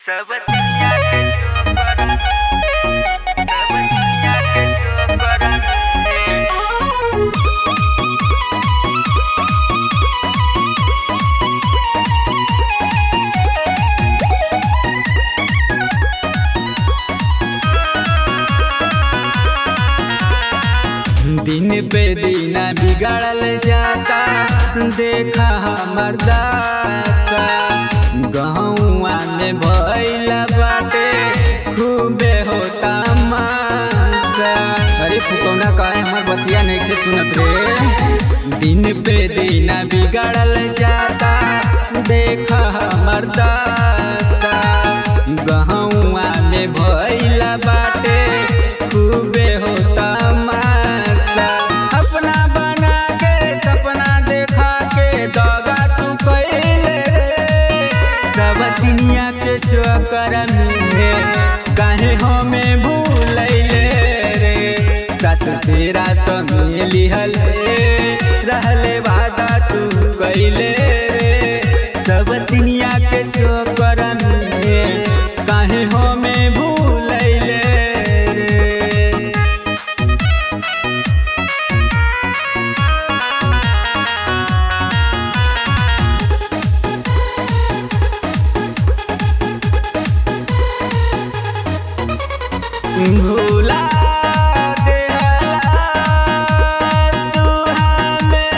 सब दुनिया के जो करन सब दुनिया के जो करन दिन पे दिन बिगड़ल जाता देखा हमर दासा गहुआ में भइल बाटे खूबे होता मासा। अरे फुकौना काहे हमर बतिया नइखे सुनत रे। दिन पे दिन बिगड़ल जाता देखा हमर दासा गहुआ में भइल बाटे खूबे होता मासा। अपना बना के सपना देखा के दगा तू कइले सब दुनिया के चक्कर में काहे हमें भूलैले रे। साथ तेरा संग लिहल रहले वादा तू कइले रे सब दुनिया के चक्कर में काहे हमें भूलैले रे। भूला देहला तू हमें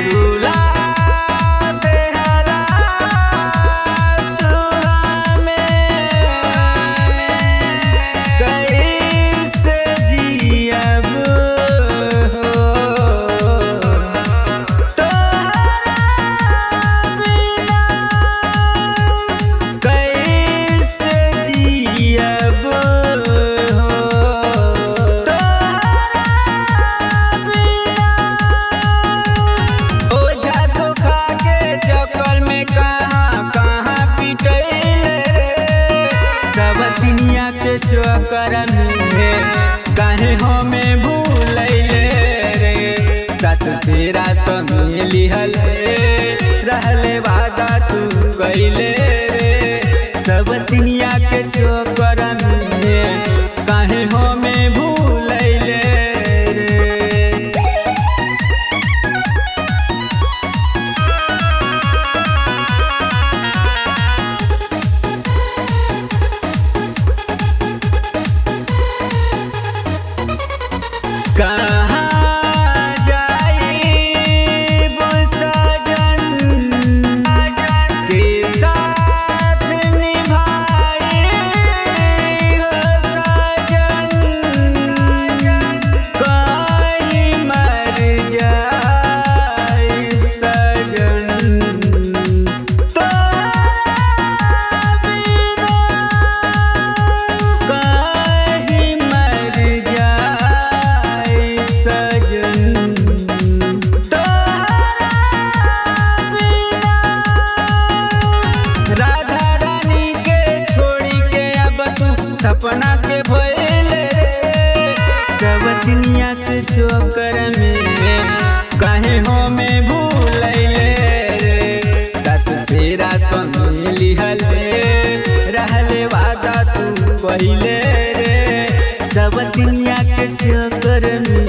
भूला देहला तू हमें कैसे जियब हो तोहरा बिना कैसे जियब हो ओझा सोखा के चक्कर में कहाँ कहाँ पिटैले सब दुनिया के चक्कर में काहे हमें भूलैले रे। साथ तेरा संग लिहल रहले वादा तू कइले रे सब दुनिया के चक्कर में काहे हमें भूलैले रे। कहाँ जाइब सजन के साथ निभाई हो सजन कहीं मर जाए सजन तोहरा बिना कहीं मर जाए सजन तोहरा बिना। राधा रानी के छोड़ी के अब तू सपना के भइले रे सब दुनिया के चक्कर में काहे हमें भूलैले रे। साथ तेरा संग लिहल रहले वादा तू कइले रे सब दुनिया के चक्कर में